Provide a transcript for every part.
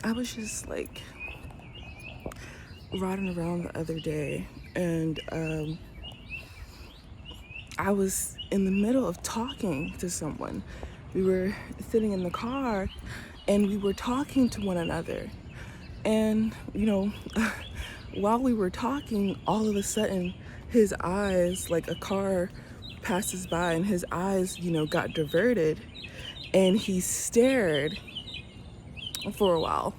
I was just like riding around the other day, and I was in the middle of talking to someone. We were sitting in the car and we were talking to one another. And, while we were talking, all of a sudden, his eyes, like a car passes by and his eyes, got diverted, and he stared for a while.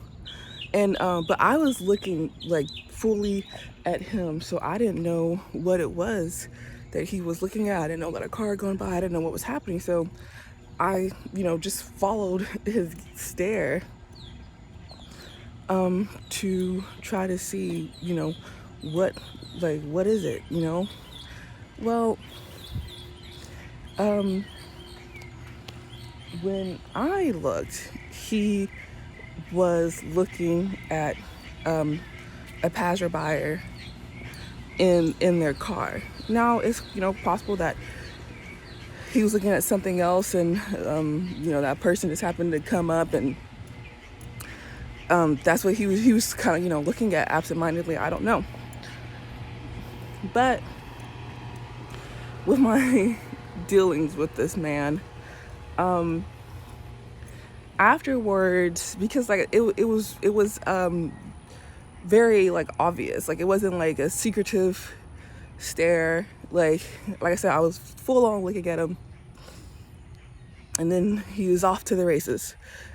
And, but I was looking like fully at him, so I didn't know what it was that he was looking at. I didn't know that a car going by. I didn't know what was happening. So I, just followed his stare to try to see, what is it, Well, when I looked, he was looking at a passerby in their car. Now it's possible that he was looking at something else, and that person just happened to come up, and that's what he was kind of looking at absentmindedly. I don't know, but with my dealings with this man, afterwards, because like it was very like obvious, like it wasn't like a secretive stare, like I said, I was full on looking at him, and then he was off to the races.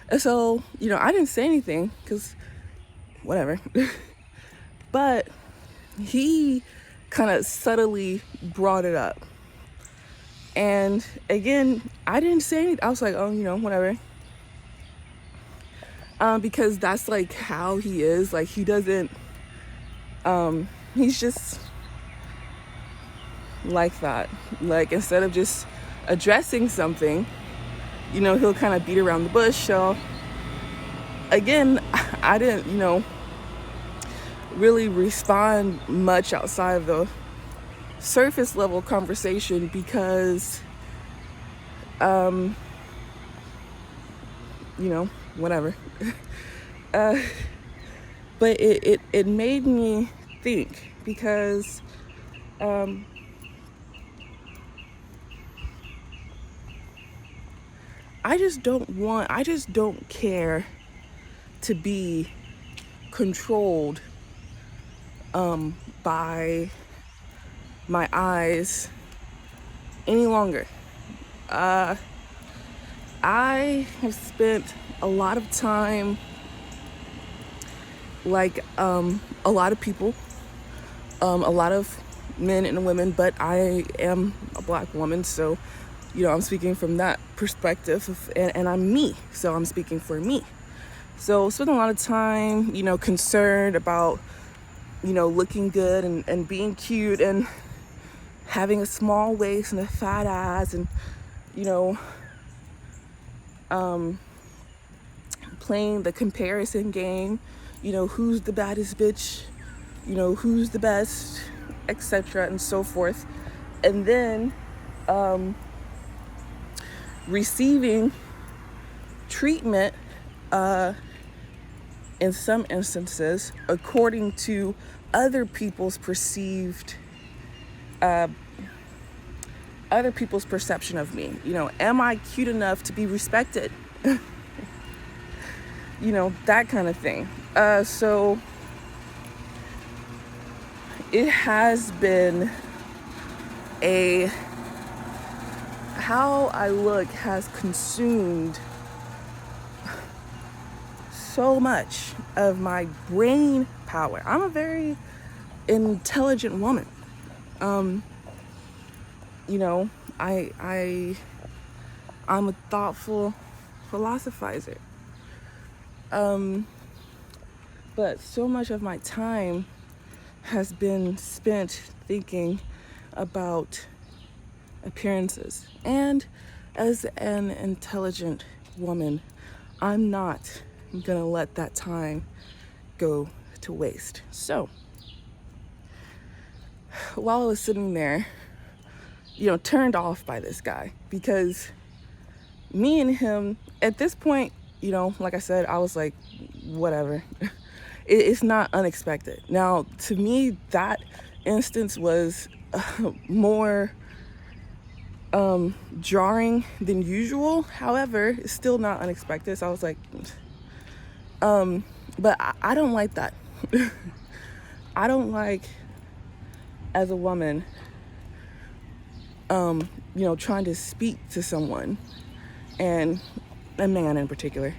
And so I didn't say anything because whatever. But he kind of subtly brought it up, and again, I didn't say anything. I was like, oh, whatever. Because that's like how he is. Like he doesn't, he's just like that. Like instead of just addressing something, he'll kind of beat around the bush. So again, I didn't, really respond much outside of the surface level conversation because, whatever. But it made me think because, I just don't care to be controlled by my eyes any longer. I have spent a lot of time, like a lot of people, a lot of men and women, but I am a Black woman, so I'm speaking from that perspective, and I'm me, so I'm speaking for me. So spend a lot of time, concerned about, looking good and being cute and having a small waist and a fat ass, and, playing the comparison game, who's the baddest bitch, who's the best, etc. and so forth. And then, receiving treatment in some instances according to other people's perceived other people's perception of me. Am I cute enough to be respected? That kind of thing. So it has been how I look has consumed so much of my brain power. I'm a very intelligent woman. I'm a thoughtful philosophizer. But so much of my time has been spent thinking about appearances. And as an intelligent woman, I'm not gonna let that time go to waste. So while I was sitting there, turned off by this guy, because me and him at this point, you know, like I said, I was like, whatever. It's not unexpected. Now, to me, that instance was more jarring than usual. However, it's still not unexpected. So I was like, but I don't like that. I don't like, as a woman, you know, trying to speak to someone, and a man in particular,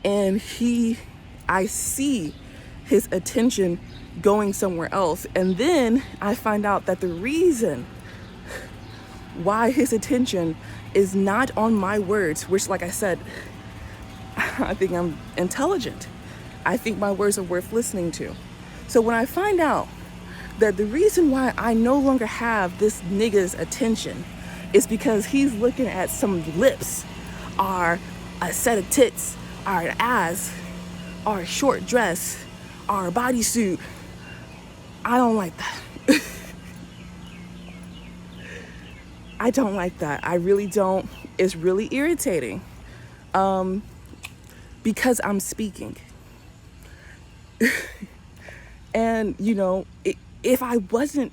and I see his attention going somewhere else, and then I find out that the reason why his attention is not on my words, which, like I said, I think I'm intelligent. I think my words are worth listening to. So when I find out that the reason why I no longer have this nigga's attention is because he's looking at some lips, or a set of tits, or an ass, or a short dress, or a bodysuit, I don't like that. I don't like that. I really don't. It's really irritating, because I'm speaking. And, you know, if I wasn't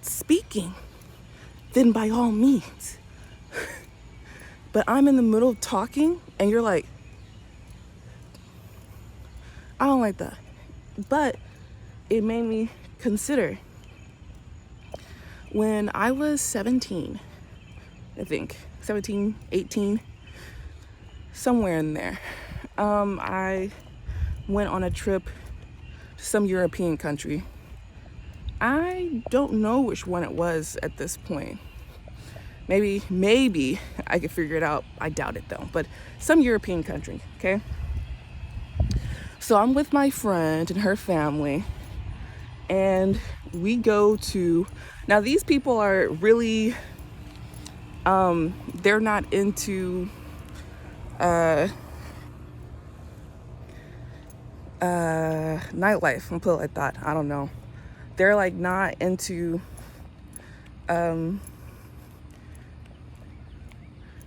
speaking, then by all means. But I'm in the middle of talking, and you're like, I don't like that. But it made me consider when I was 17, I think, 17, 18, somewhere in there. I went on a trip to some European country. I don't know which one it was at this point. Maybe I could figure it out. I doubt it though, but some European country, okay? So I'm with my friend and her family, and we go to, now these people are really, they're not into, nightlife, I'll put it like that. I don't know. They're like not into, they're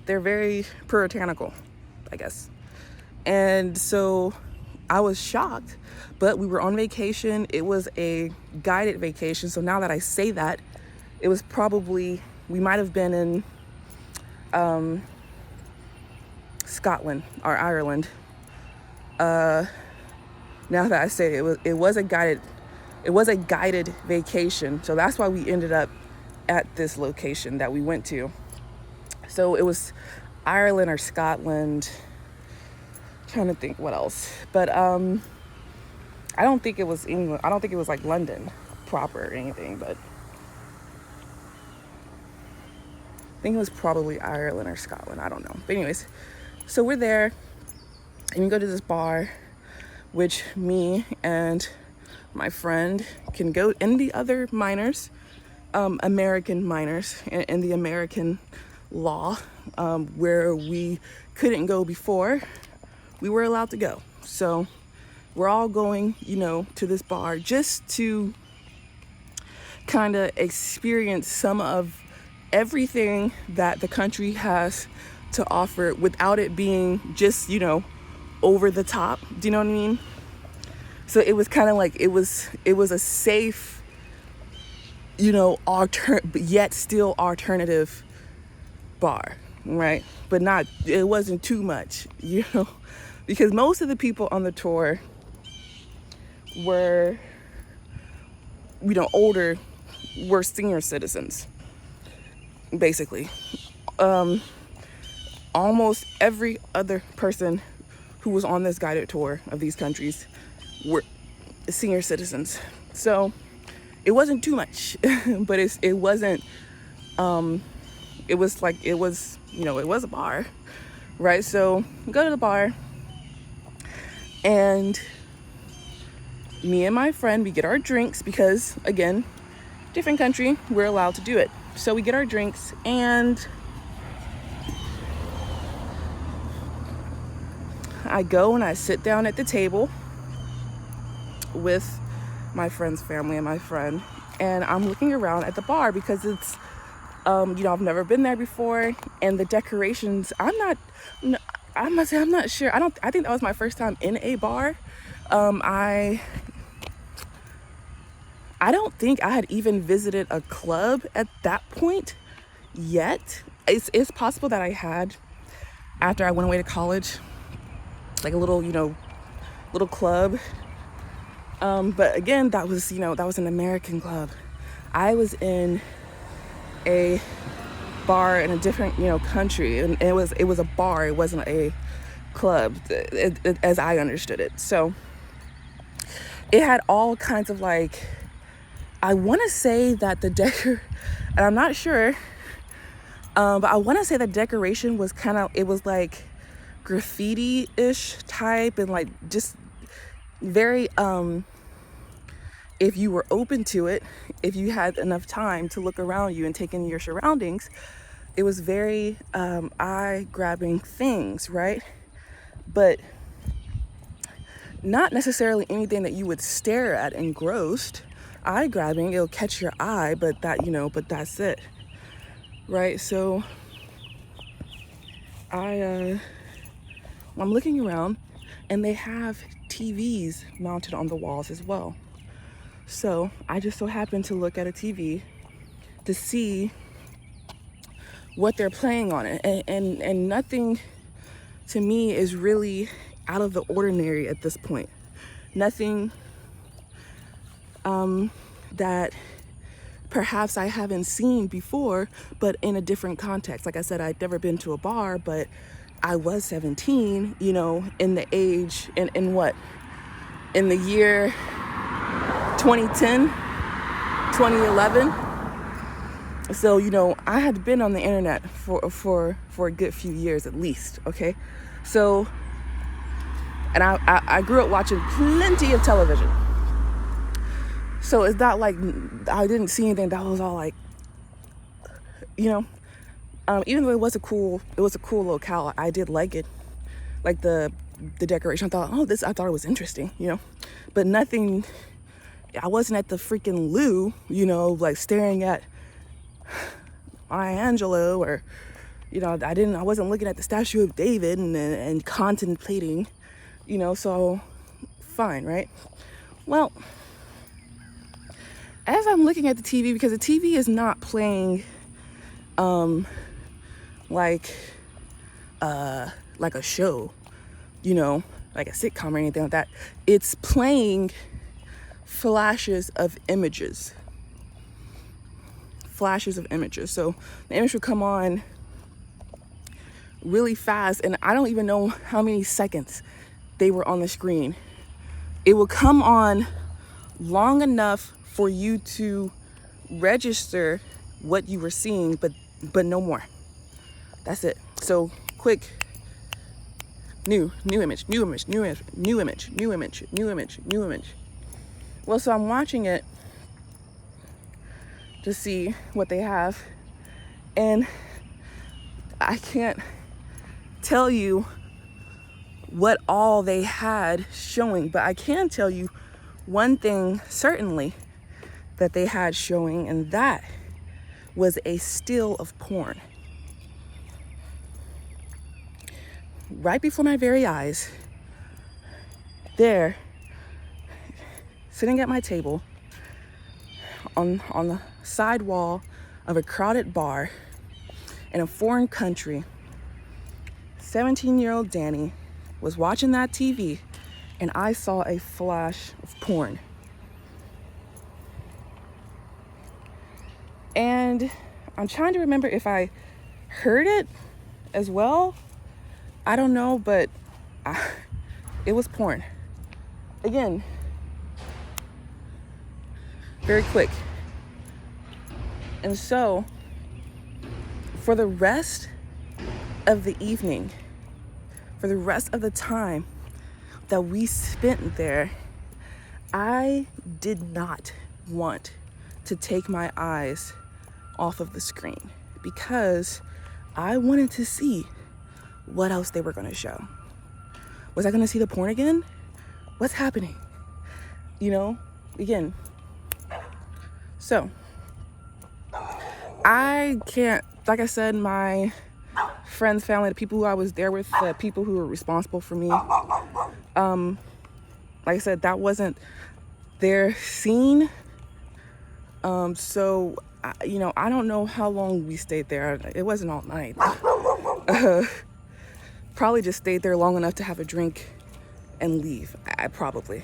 very puritanical, I guess. And so I was shocked, but we were on vacation. It was a guided vacation. So now that I say that, it was probably, we might have been in Scotland or Ireland. Now that I say it, it was a guided vacation. So that's why we ended up at this location that we went to. So it was Ireland or Scotland. Trying to think what else, but I don't think it was England. I don't think it was like London proper or anything, but I think it was probably Ireland or Scotland. I don't know. But anyways, so we're there, and we go to this bar, which me and my friend can go, and the other minors, American minors, in the American law, where we couldn't go before, we were allowed to go. So we're all going, you know, to this bar just to kind of experience some of everything that the country has to offer without it being just, you know, over the top. Do you know what I mean? So it was kind of like, it was a safe, you know, yet still alternative bar, right? But not, it wasn't too much, you know, because most of the people on the tour were, you know, older, were senior citizens, basically. Almost every other person who was on this guided tour of these countries were senior citizens. So it wasn't too much, but it wasn't, it was like, it was, you know, it was a bar, right? So we go to the bar, and me and my friend, we get our drinks because, again, different country, we're allowed to do it. So we get our drinks, and I go and I sit down at the table with my friend's family and my friend, and I'm looking around at the bar because it's, you know, I've never been there before, and the decorations, I I must say, I'm not sure. I think that was my first time in a bar. I don't think I had even visited a club at that point yet. It's possible that I had after I went away to college, like a little, little club. But again, that was an American club. I was in a bar in a different, country, and it was a bar. It wasn't a club, as I understood it. So it had all kinds of like, I want to say that and I'm not sure, but I want to say the decoration was it was like graffiti-ish type, and like just very, if you were open to it, if you had enough time to look around you and take in your surroundings, it was very eye-grabbing things, right? But not necessarily anything that you would stare at engrossed. Eye-grabbing, it'll catch your eye, but that's it, right? So I'm looking around, and they have TVs mounted on the walls as well. So I just so happened to look at a TV to see what they're playing on it, and nothing to me is really out of the ordinary at this point. Nothing that perhaps I haven't seen before, but in a different context. Like I said, I'd never been to a bar, but I was 17, in the age, in the year 2010, 2011. So, I had been on the internet for a good few years at least, okay? So, and I grew up watching plenty of television. So it's not like I didn't see anything that was all like, even though it was a cool locale, I did like it. Like the decoration, I thought it was interesting, but nothing. I wasn't at the freaking loo, like staring at Maya Angelou, or, I wasn't looking at the statue of David and contemplating, so fine, right? Well, as I'm looking at the TV, because the TV is not playing, like a show, like a sitcom or anything like that. It's playing flashes of images. So the image would come on really fast, and I don't even know how many seconds they were on the screen. It would come on long enough for you to register what you were seeing, but no more. That's it. So quick, new image. Well, so I'm watching it to see what they have, and I can't tell you what all they had showing, but I can tell you one thing certainly that they had showing, and that was a still of porn. Right before my very eyes, there, sitting at my table on the side wall of a crowded bar in a foreign country, 17-year-old Danny was watching that TV, and I saw a flash of porn. And I'm trying to remember if I heard it as well. I don't know, but it was porn. Again, very quick. And so, for the rest of the evening, for the rest of the time that we spent there, I did not want to take my eyes off of the screen, because I wanted to see what else they were going to show. Was I going to see the porn again? What's happening? Again. So, I can't, like I said, my friends, family, the people who I was there with, the people who were responsible for me. Like I said, that wasn't their scene. So, I don't know how long we stayed there. It wasn't all night. Probably just stayed there long enough to have a drink and leave. I probably.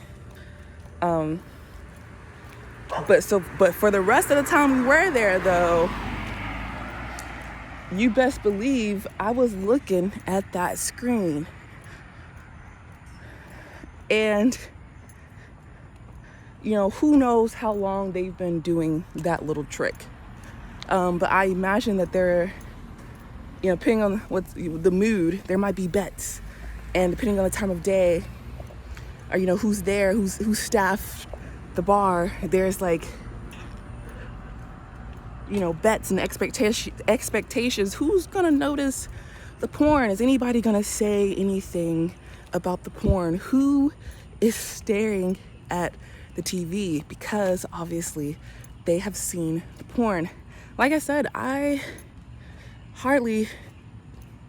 But for the rest of the time we were there, though, you best believe I was looking at that screen. And, who knows how long they've been doing that little trick. But I imagine that they're, depending on what's the mood, there might be bets. And depending on the time of day, or, who's there, who's staffed the bar, there's like, bets and expectations. Who's gonna notice the porn? Is anybody gonna say anything about the porn? Who is staring at the TV? Because obviously they have seen the porn. Like I said, I hardly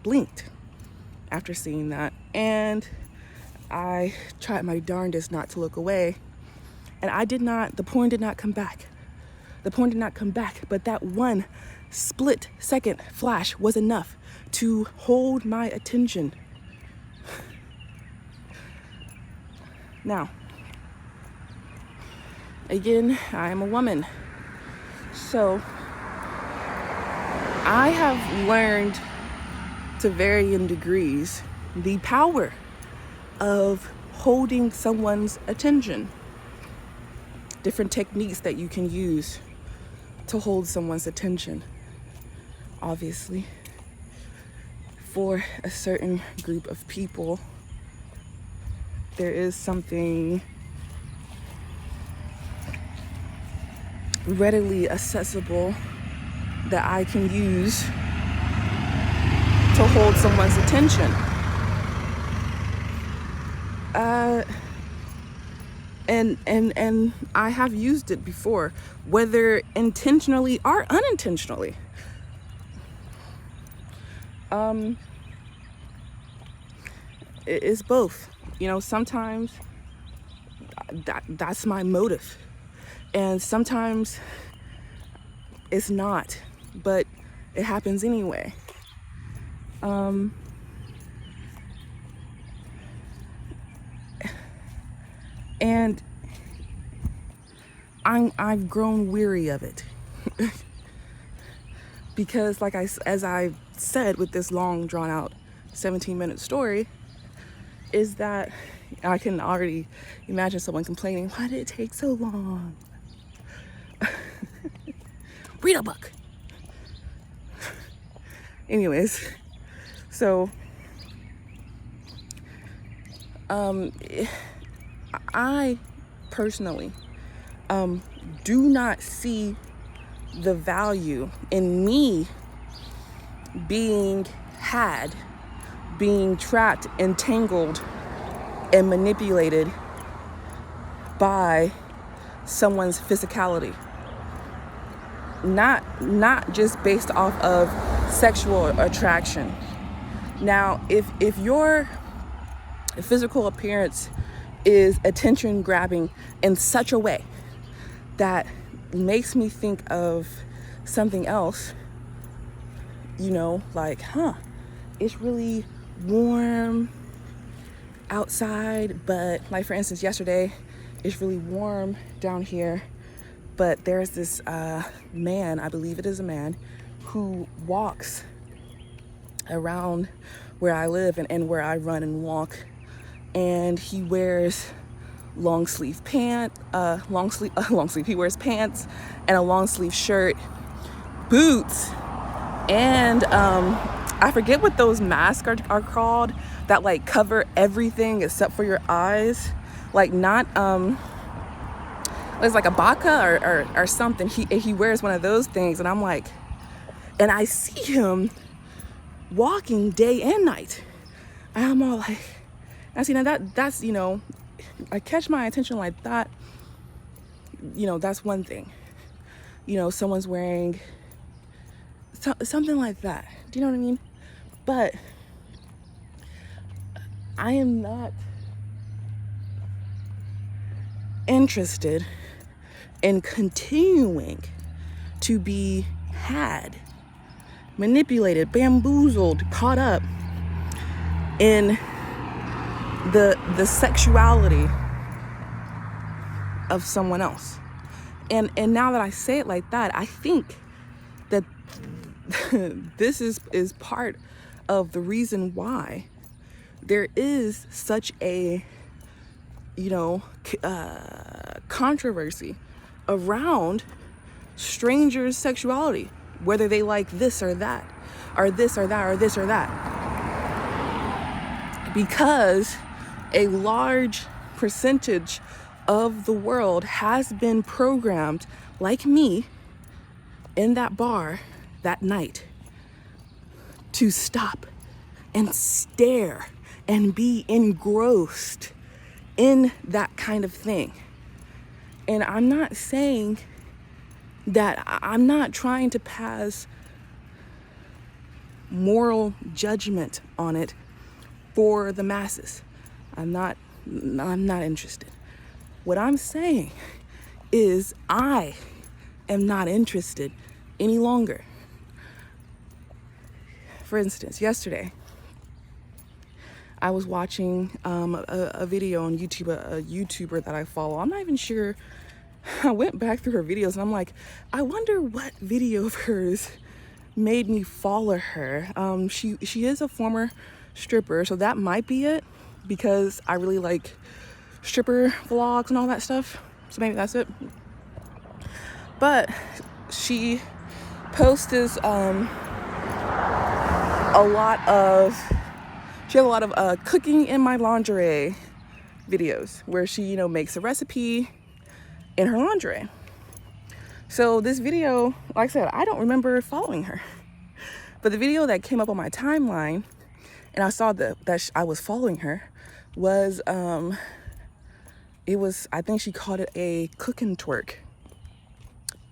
blinked after seeing that, and I tried my darndest not to look away, and the porn did not come back. The porn did not come back, but that one split second flash was enough to hold my attention. Now, again, I am a woman, so I have learned to varying degrees the power of holding someone's attention. Different techniques that you can use to hold someone's attention. Obviously, for a certain group of people, there is something readily accessible that I can use to hold someone's attention. And I have used it before, whether intentionally or unintentionally. It's both. Sometimes that's my motive, and sometimes it's not, but it happens anyway. And I've grown weary of it because, as I said with this long, drawn out 17-minute story, is that I can already imagine someone complaining, "Why did it take so long? Read a book." Anyways, so I personally do not see the value in me being trapped, entangled, and manipulated by someone's physicality. Not just based off of sexual attraction. Now, if your physical appearance is attention grabbing in such a way that makes me think of something else, it's really warm outside, but for instance, yesterday, it's really warm down here, but there's this man, I believe it is a man, who walks around where I live and where I run and walk, and he wears long sleeve pants, he wears pants and a long sleeve shirt, boots, and I forget what those masks are called that cover everything except for your eyes, not it's like a baka or something. He wears one of those things, and and I see him walking day and night, and I'm all like, I see, now that's I catch my attention like that, that's one thing. Someone's wearing something like that. Do you know what I mean? But I am not interested in continuing to be had, manipulated, bamboozled, caught up in the sexuality of someone else. And now that I say it like that, I think that this is part of the reason why there is such a, controversy around strangers' sexuality, whether they like this or that, or this or that, or this or that. Because a large percentage of the world has been programmed, like me, in that bar that night, to stop and stare and be engrossed in that kind of thing. And I'm not saying that, I'm not trying to pass moral judgment on it for the masses. I'm not interested. What I'm saying is I am not interested any longer. For instance, yesterday, I was watching a video on YouTube, a YouTuber that I follow. I'm not even sure. I went back through her videos and I'm like, I wonder what video of hers made me follow her. She is a former stripper, so that might be it, because I really like stripper vlogs and all that stuff. So maybe that's it. But she posts this a lot of cooking in my lingerie videos, where she makes a recipe in her lingerie. So this video, like I said, I don't remember following her, but the video that came up on my timeline and I saw that I was following her was it was, I think she called it a cooking twerk,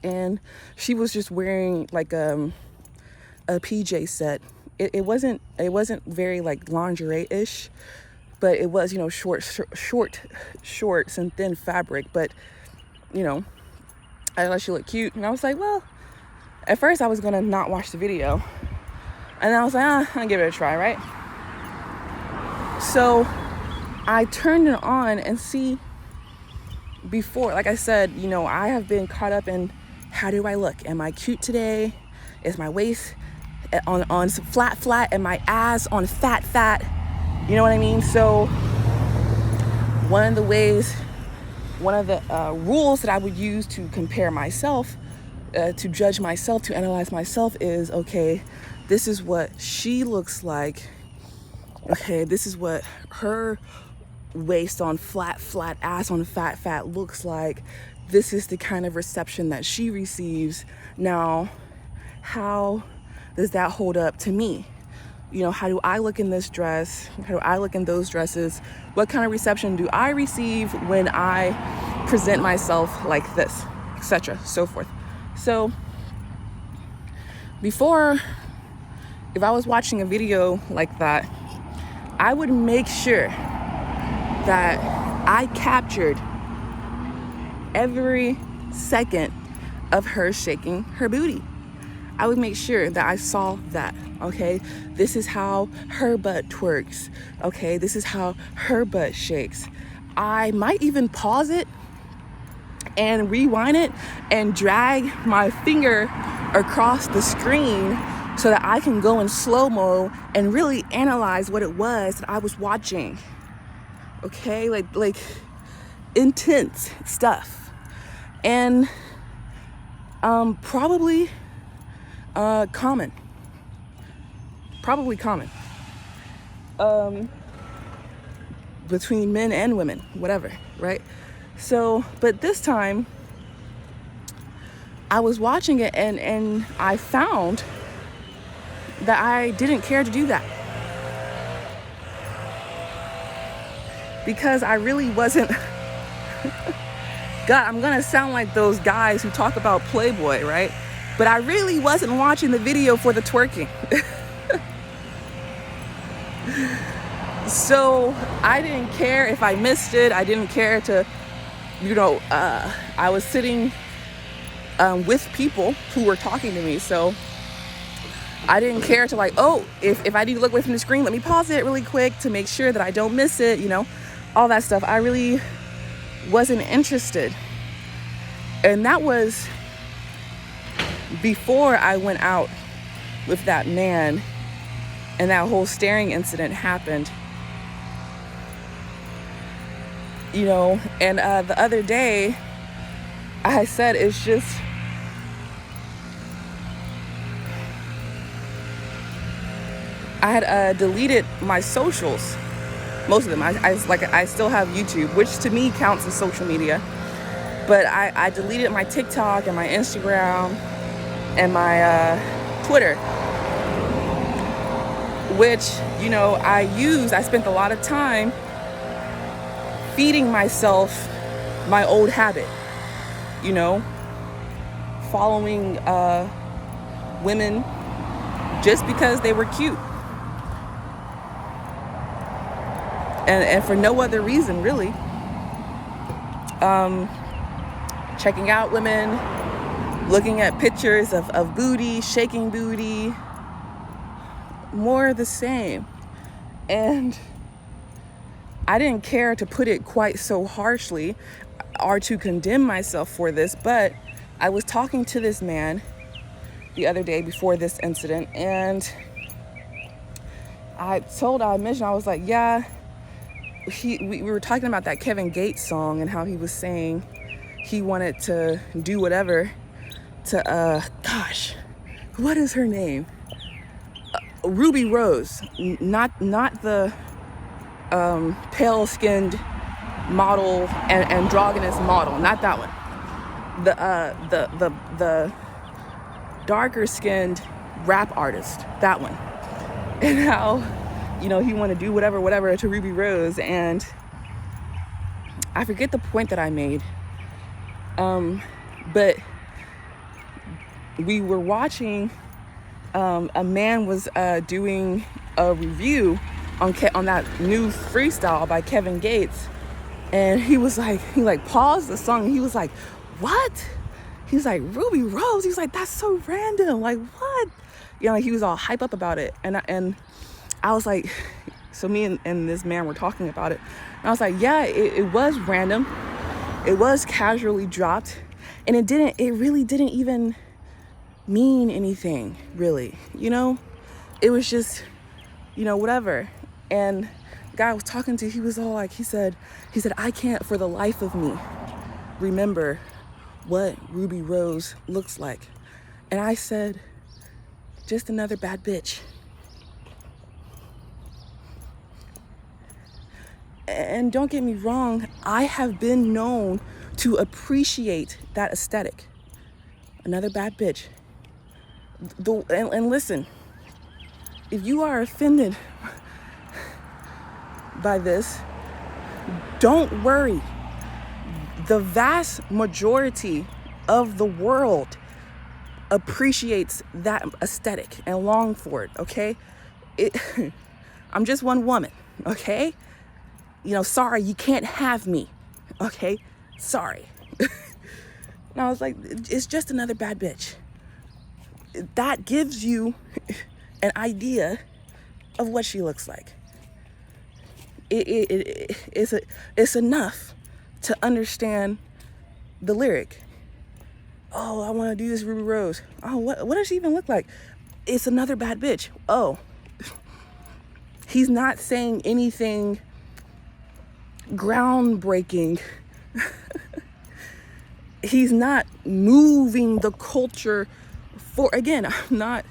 and she was just wearing like a PJ set. It wasn't very like lingerie-ish, but it was, short shorts and thin fabric. But I thought she looked cute, and I was like, well, at first I was gonna not watch the video, and then I was like, I'll give it a try, right? So I turned it on and see, before, like I said, I have been caught up in, how do I look? Am I cute today? Is my waist on flat and my ass on fat? You know what I mean? So one of the rules that I would use to compare myself, to judge myself, to analyze myself is, okay, this is what she looks like. Okay, this is what her waist on flat ass on fat looks like. This is the kind of reception that she receives. Now, how does that hold up to me? How do I look in this dress? How do I look in those dresses? What kind of reception do I receive when I present myself like this, etc., so forth. So before, if I was watching a video like that, I would make sure that I captured every second of her shaking her booty. I would make sure that I saw that. Okay, this is how her butt twerks. Okay, this is how her butt shakes. I might even pause it and rewind it and drag my finger across the screen so that I can go in slow-mo and really analyze what it was that I was watching. Okay, like intense stuff. And probably common between men and women, whatever, right? So, but this time I was watching it and I found that I didn't care to do that, because I really wasn't God, I'm gonna sound like those guys who talk about Playboy, right? But I really wasn't watching the video for the twerking. So I didn't care if I missed it. I didn't care to, I was sitting with people who were talking to me. So I didn't care to if I need to look away from the screen, let me pause it really quick to make sure that I don't miss it, all that stuff. I really wasn't interested. And that was before I went out with that man and that whole staring incident happened. And the other day I said it's just, I had deleted my socials, most of them. I still have YouTube, which to me counts as social media, but I deleted my TikTok and my Instagram and my Twitter, which I spent a lot of time feeding myself my old habit, following women just because they were cute. And for no other reason, really. Checking out women, looking at pictures of booty, shaking booty, more of the same. And I didn't care to put it quite so harshly or to condemn myself for this, but I was talking to this man the other day before this incident, and I mentioned, I was like, yeah, we were talking about that Kevin Gates song and how he was saying he wanted to do whatever to, what is her name? Ruby Rose, not the pale-skinned model and androgynous model, not that one. The darker-skinned rap artist, that one. And how, he wanted to do whatever to Ruby Rose, and I forget the point that I made. But we were watching. A man was doing a review on that new freestyle by Kevin Gates, and he paused the song, and he was like, "What?" He's like, "Ruby Rose." He's like, "That's so random. Like, what?" He was all hype up about it, and I was like, so me and this man were talking about it, and I was like, yeah, it was random. It was casually dropped, and it really didn't even mean anything, really. It was just, whatever. And the guy I was talking to, he was all like, he said, "I can't for the life of me remember what Ruby Rose looks like." And I said, "Just another bad bitch." And don't get me wrong, I have been known to appreciate that aesthetic. Another bad bitch. And listen, if you are offended by this, don't worry. The vast majority of the world appreciates that aesthetic and long for it, okay? I'm just one woman, okay? Sorry, you can't have me, okay? Sorry. And I was like, it's just another bad bitch. That gives you an idea of what she looks like. It's enough to understand the lyric. Oh, I want to do this Ruby Rose. Oh, what does she even look like? It's another bad bitch. Oh, he's not saying anything groundbreaking. He's not moving the culture again, I'm not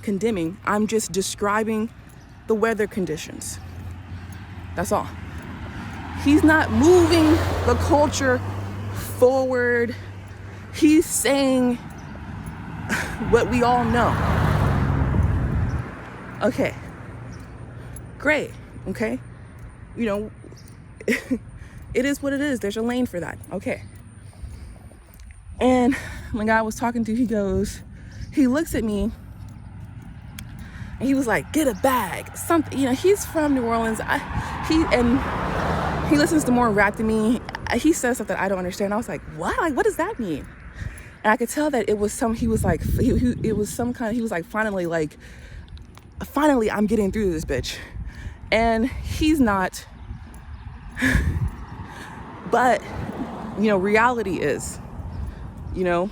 condemning. I'm just describing the weather conditions. That's all. He's not moving the culture forward. He's saying what we all know. Okay. Great. Okay. It is what it is. There's a lane for that. Okay. And the guy I was talking to, he looks at me And he was like, get a bag, something, you know, he's from New Orleans. He listens to more rap than me. He says stuff that I don't understand. I was like, what? Like, what does that mean? And I could tell that it was he was like, it was some kind of, he was like, finally, I'm getting through this bitch. And he's not. But, you know, reality is, you know,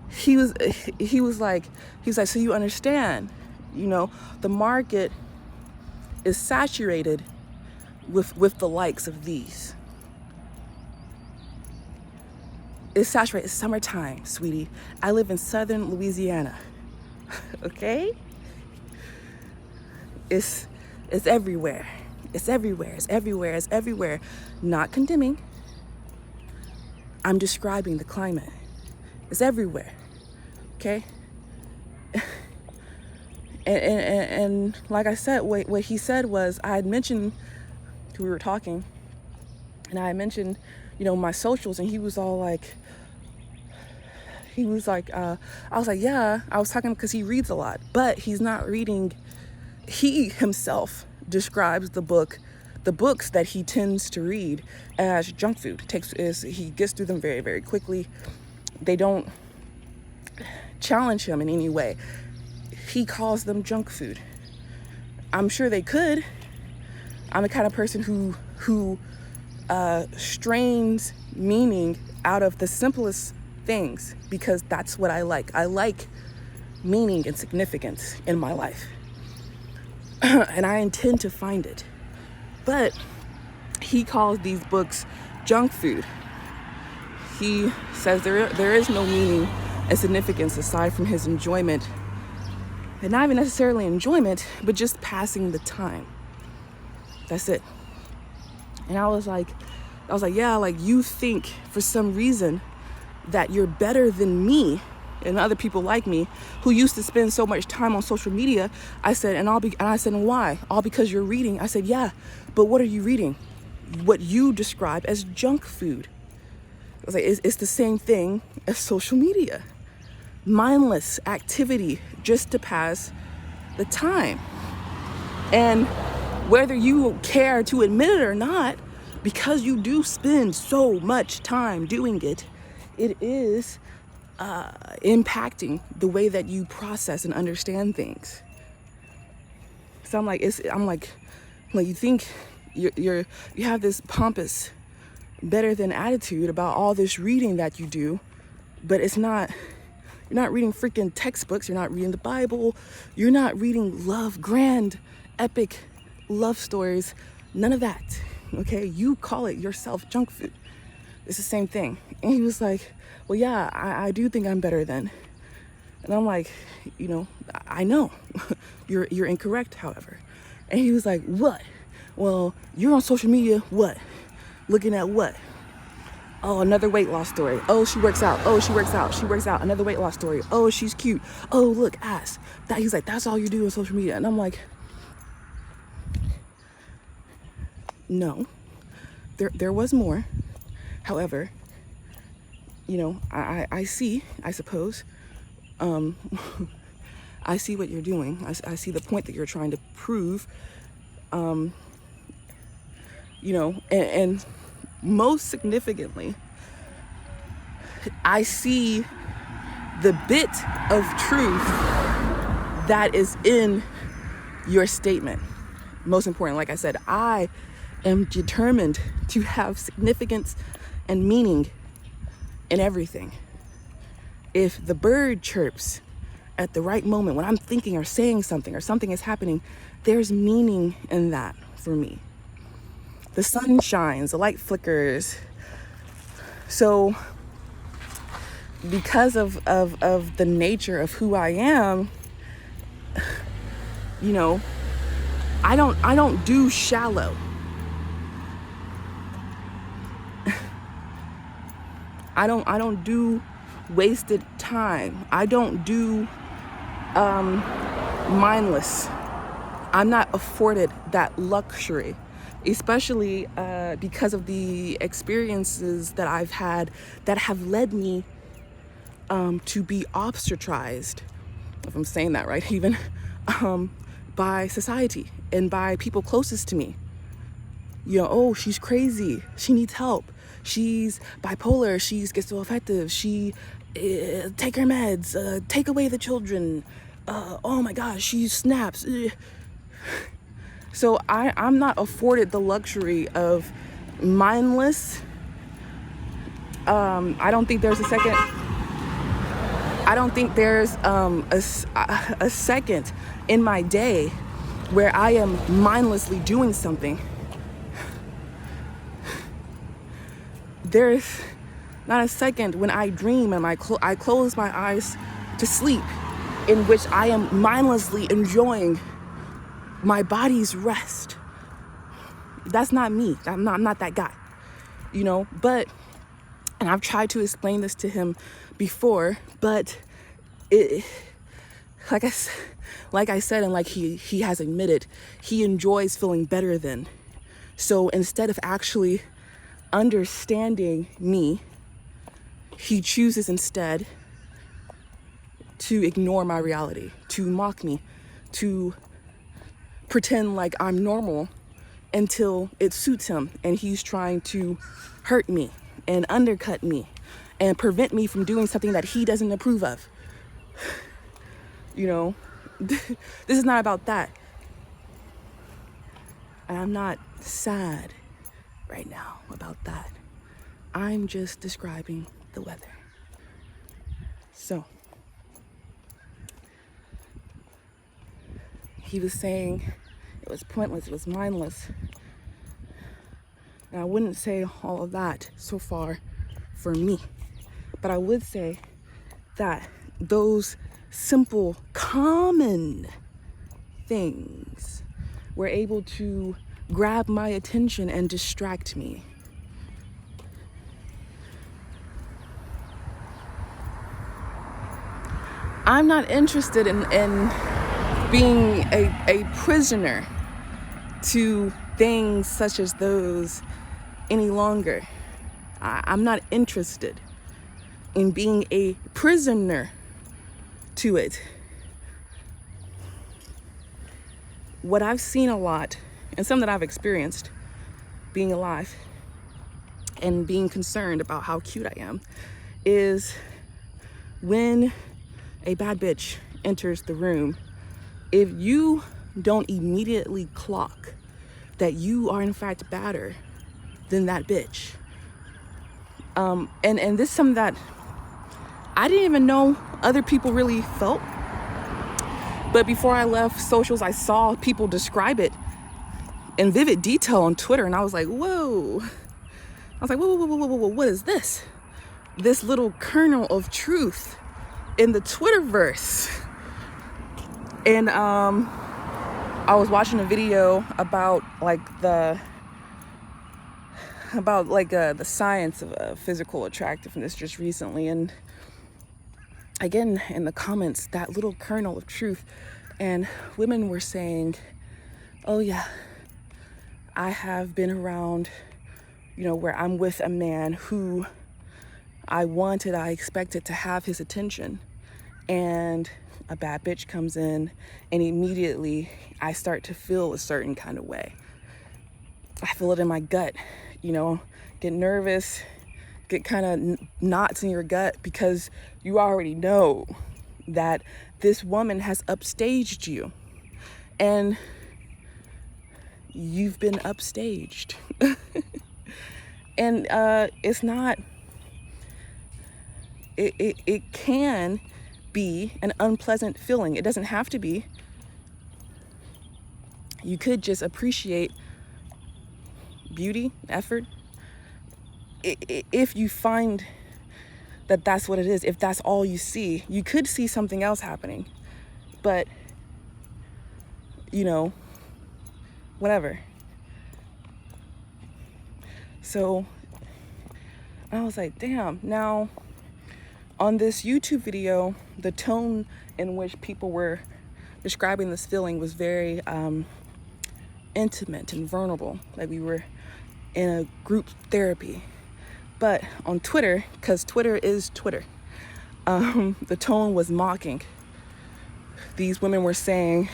he was like, so you understand, you know, the market is saturated with the likes of these. It's saturated. It's summertime, sweetie. I live in southern Louisiana. Okay? It's everywhere. It's everywhere. It's everywhere. It's everywhere. Not condemning. I'm describing the climate. It's everywhere. Okay? And like I said, what he said was, I had mentioned, we were talking, and I had mentioned, you know, my socials, and he was like, I was like, yeah, I was talking because he reads a lot, but he's not reading. He himself describes the books that he tends to read as junk food. He gets through them very, very quickly. They don't challenge him in any way. He calls them junk food. I'm sure they could. I'm the kind of person who strains meaning out of the simplest things, because that's what I like. I like meaning and significance in my life. And I intend to find it. But he calls these books junk food. He says there is no meaning and significance aside from his enjoyment. And not even necessarily enjoyment, but just passing the time. That's it. And I was like, yeah, like, you think for some reason that you're better than me and other people like me who used to spend so much time on social media. I said, and I said, and why? All because you're reading. I said, yeah, but what are you reading? What you describe as junk food. I was like, it's the same thing as social media. Mindless activity just to pass the time. And whether you care to admit it or not, because you do spend so much time doing it, it is impacting the way that you process and understand things. So I'm like, you think you have this pompous, better than attitude about all this reading that you do, but it's not. You're not reading freaking textbooks. You're not reading the Bible. You're not reading grand, epic love stories. None of that. Okay? You call it yourself junk food. It's the same thing. And he was like, well, yeah, I do think I'm better than. And I'm like, you know, I know. You're incorrect, however. And he was like, what? Well, you're on social media, what? Looking at what? Oh, another weight loss story. Oh, she works out. Oh, she works out. She works out. Another weight loss story. Oh, she's cute. Oh, look, ass. He's like, that's all you do on social media. And I'm like, no, there was more. However, you know, I see, I suppose, I see what you're doing. I see the point that you're trying to prove, you know, and most significantly, I see the bit of truth that is in your statement. Most important, like I said, I am determined to have significance and meaning in everything. If the bird chirps at the right moment when I'm thinking or saying something or something is happening, there's meaning in that for me. The sun shines, the light flickers. So because of the nature of who I am, you know, I don't do shallow. I don't do wasted time. I don't do mindless. I'm not afforded that luxury, especially because of the experiences that I've had that have led me to be ostracized if I'm saying that right, even by society and by people closest to me. Oh, she's crazy, she needs help, she's bipolar, she's schizoaffective, she take her meds, take away the children, oh my gosh, she snaps. So I'm not afforded the luxury of mindless. I don't think there's a second in my day where I am mindlessly doing something. There's not a second when I dream and I close my eyes to sleep in which I am mindlessly enjoying my body's rest. That's not me. I'm not that guy, but, and I've tried to explain this to him before, but like I said, and like he has admitted, he enjoys feeling better than. So instead of actually understanding me, he chooses instead to ignore my reality, to mock me, to pretend like I'm normal until it suits him, and he's trying to hurt me and undercut me and prevent me from doing something that he doesn't approve of. This is not about that. And I'm not sad right now about that. I'm just describing the weather. So he was saying it was pointless, it was mindless. And I wouldn't say all of that so far for me, but I would say that those simple, common things were able to grab my attention and distract me. I'm not interested in being a prisoner to things such as those any longer. I'm not interested in being a prisoner to it. What I've seen a lot, and some that I've experienced being alive and being concerned about how cute I am, is when a bad bitch enters the room, if you don't immediately clock that you are in fact badder than that bitch, and this is something that I didn't even know other people really felt, but before I left socials, I saw people describe it in vivid detail on Twitter, and I was like, whoa. I was like, whoa, what is this? This little kernel of truth in the Twitterverse. And I was watching a video about the science of physical attractiveness just recently, and again in the comments, that little kernel of truth, and women were saying, oh yeah, I have been around, where I'm with a man who I expected to have his attention, and a bad bitch comes in, and immediately I start to feel a certain kind of way. I feel it in my gut, get nervous, get kind of knots in your gut, because you already know that this woman has upstaged you, and you've been upstaged. And it's not, it can be an unpleasant feeling. It doesn't have to be. You could just appreciate beauty, effort, if you find that that's what it is. If that's all you see, you could see something else happening, but whatever. So I was like, damn. Now on this YouTube video, the tone in which people were describing this feeling was very intimate and vulnerable, like we were in a group therapy. But on Twitter, because Twitter is Twitter, the tone was mocking. these women were saying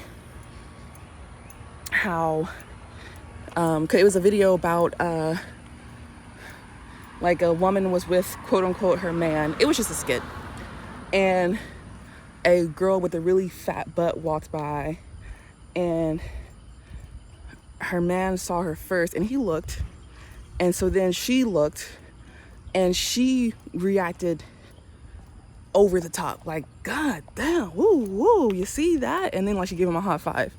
how, 'cause it was a video about, like a woman was with quote unquote her man. It was just a skit. And a girl with a really fat butt walked by, and her man saw her first, and he looked. And so then she looked, and she reacted over the top, like, God damn, woo, woo, you see that? And then like she gave him a high five.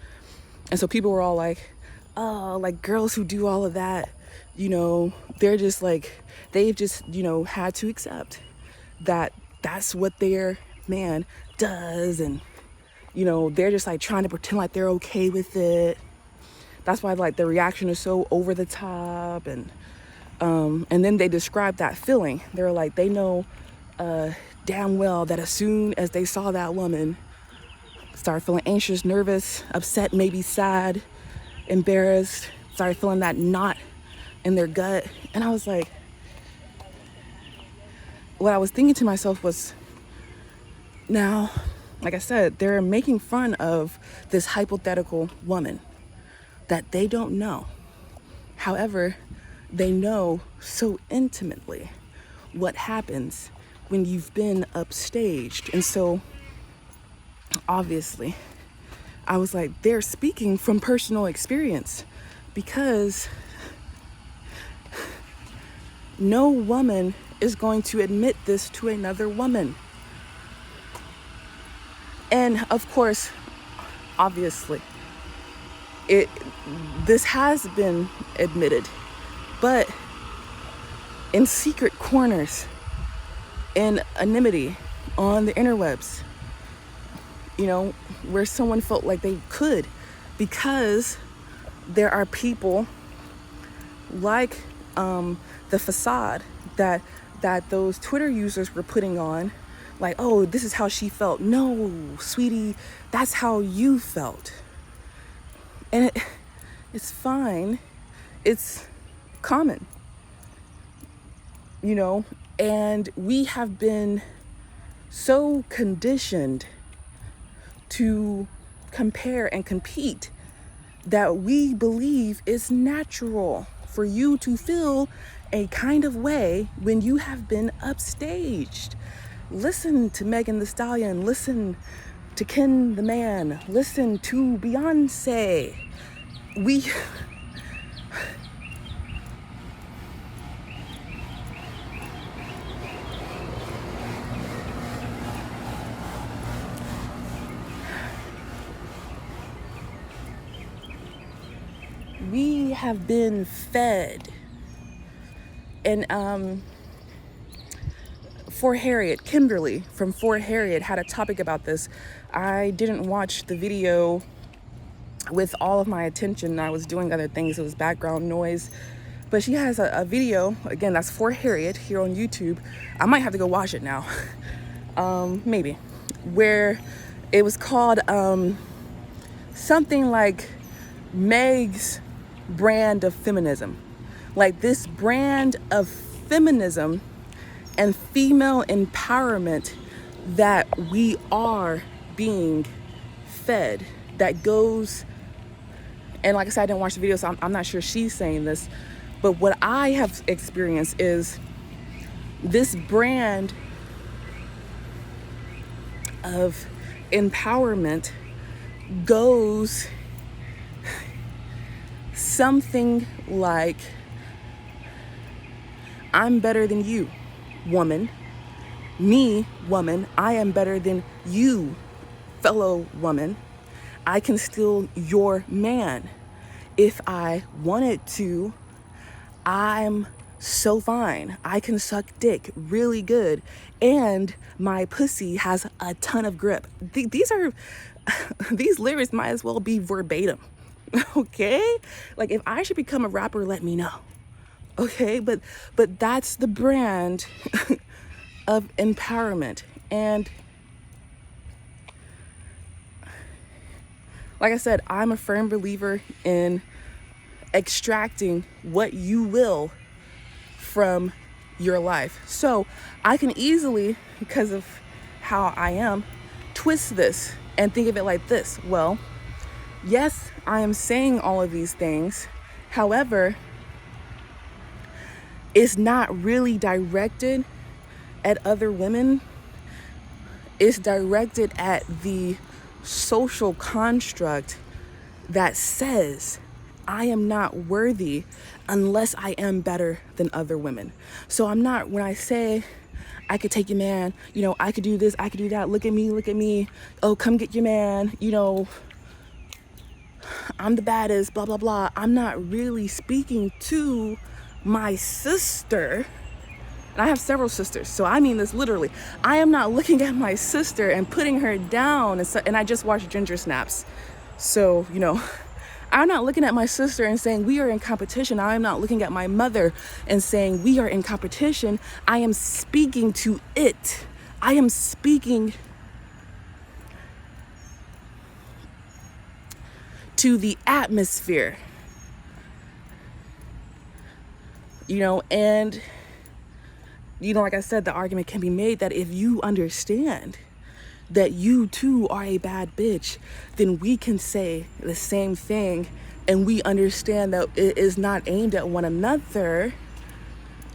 And so people were all like, oh, like girls who do all of that, you know, they're just like, they've just, you know, had to accept that that's what their man does. And, you know, they're just like trying to pretend like they're okay with it. That's why like the reaction is so over the top. And then they describe that feeling. They're like, they know damn well that as soon as they saw that woman start feeling anxious, nervous, upset, maybe sad, embarrassed, started feeling that knot in their gut. And I was like, what I was thinking to myself was, now, like I said, they're making fun of this hypothetical woman that they don't know. However, they know so intimately what happens when you've been upstaged. And so obviously I was like, they're speaking from personal experience, because no woman is going to admit this to another woman. And of course, obviously, this has been admitted, but in secret corners, in anonymity on the interwebs, you know, where someone felt like they could, because there are people like the facade that those Twitter users were putting on, like, oh, this is how she felt. No, sweetie, that's how you felt. And it's fine. It's common, you know, and we have been so conditioned to compare and compete that we believe it's natural for you to feel a kind of way when you have been upstaged. Listen to Megan Thee Stallion, listen to Ken the Man, listen to Beyonce. We have been fed. And For Harriet, Kimberly from For Harriet had a topic about this. I didn't watch the video with all of my attention. I was doing other things. It was background noise. But she has a video, again, that's For Harriet here on YouTube. I might have to go watch it now. Maybe. Where it was called something like Meg's brand of feminism. Like this brand of feminism and female empowerment that we are being fed, that goes, and like I said, I didn't watch the video, so I'm not sure she's saying this, but what I have experienced is this brand of empowerment goes something like, I'm better than you, woman. Me, woman, I am better than you, fellow woman. I can steal your man if I wanted to. I'm so fine. I can suck dick really good, and my pussy has a ton of grip. These lyrics might as well be verbatim. Okay? Like, if I should become a rapper, let me know. Okay? But that's the brand of empowerment. And like I said, I'm a firm believer in extracting what you will from your life. So I can easily, because of how I am, twist this And think of it like this. Well, yes, I am saying all of these things. However, it's not really directed at other women. It's directed at the social construct that says I am not worthy unless I am better than other women. So I'm not, when I say I could take your man, you know, I could do this, I could do that, look at me, oh, come get your man, you know, I'm the baddest, blah, blah, blah. I'm not really speaking to my sister. And I have several sisters, so I mean this literally. I am not looking at my sister and putting her down, and I just watched Ginger Snaps. So, you know, I'm not looking at my sister and saying we are in competition. I am not looking at my mother and saying we are in competition. I am speaking to it. I am speaking to the atmosphere. You know, and, you know, like I said, the argument can be made that if you understand that you too are a bad bitch, then we can say the same thing, and we understand that it is not aimed at one another.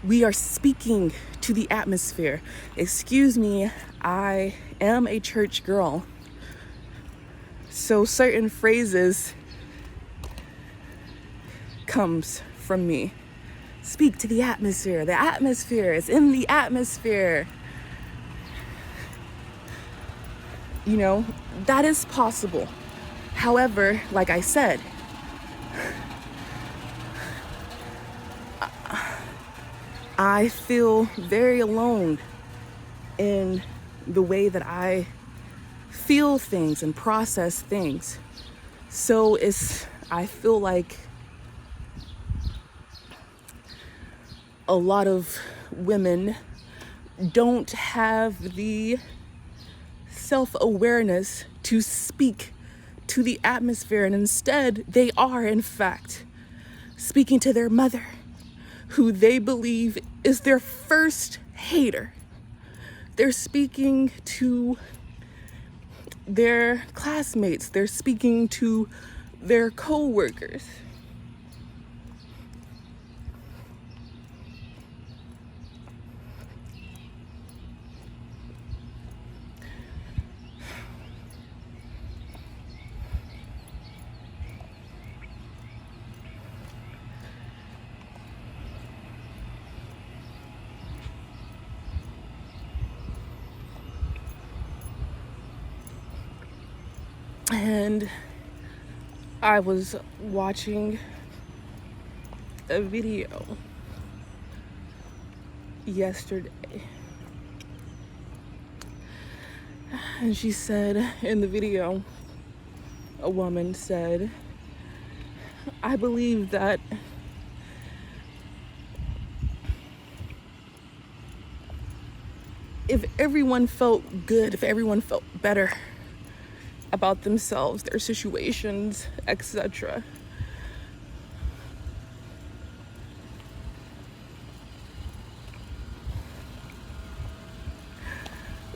We are speaking to the atmosphere. Excuse me, I am a church girl, so certain phrases comes from me. Speak to the atmosphere. The atmosphere is in the atmosphere. You know, that is possible. However, like I said, I feel very alone in the way that I feel things and process things. So I feel like a lot of women don't have the self-awareness to speak to the atmosphere, and instead they are in fact speaking to their mother, who they believe is their first hater. They're speaking to their classmates, they're speaking to their co-workers. And I was watching a video yesterday, and she said in the video, a woman said, I believe that if everyone felt good, if everyone felt better about themselves, their situations, etc.,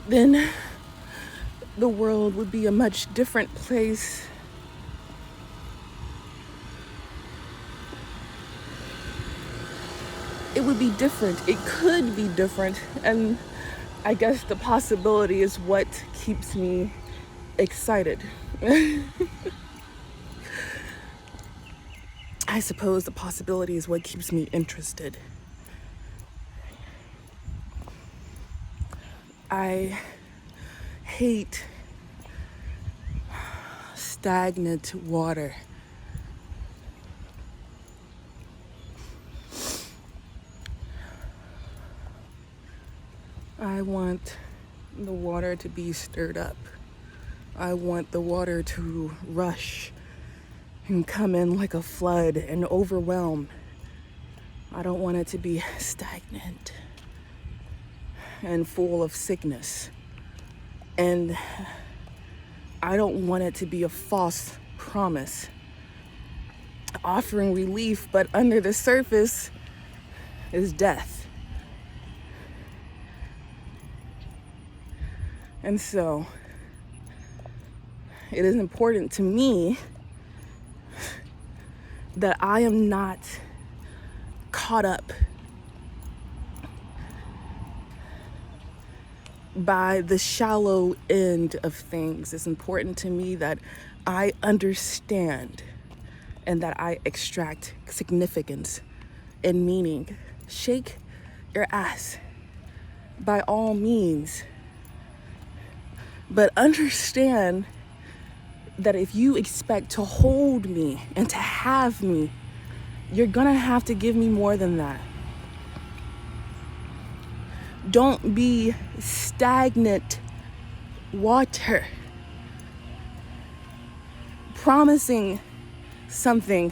then the world would be a much different place. It would be different. It could be different. And I guess the possibility is what keeps me excited. I suppose the possibility is what keeps me interested. I hate stagnant water. I want the water to be stirred up. I want the water to rush and come in like a flood and overwhelm. I don't want it to be stagnant and full of sickness. And I don't want it to be a false promise, offering relief, but under the surface is death. And so it is important to me that I am not caught up by the shallow end of things. It's important to me that I understand and that I extract significance and meaning. Shake your ass by all means, but understand that if you expect to hold me and to have me, you're gonna have to give me more than that. Don't be stagnant water, promising something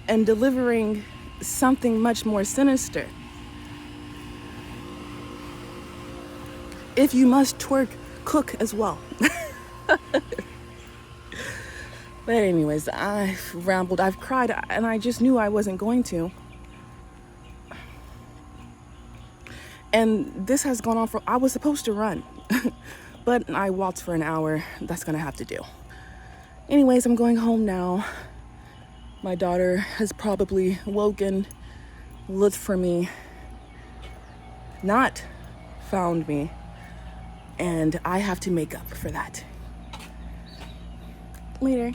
and delivering something much more sinister. If you must twerk, cook as well. But anyways, I've rambled, I've cried, and I just knew I wasn't going to. And this has gone on I was supposed to run, but I walked for an hour. That's gonna have to do. Anyways, I'm going home now. My daughter has probably woken, looked for me, not found me, and I have to make up for that. Later.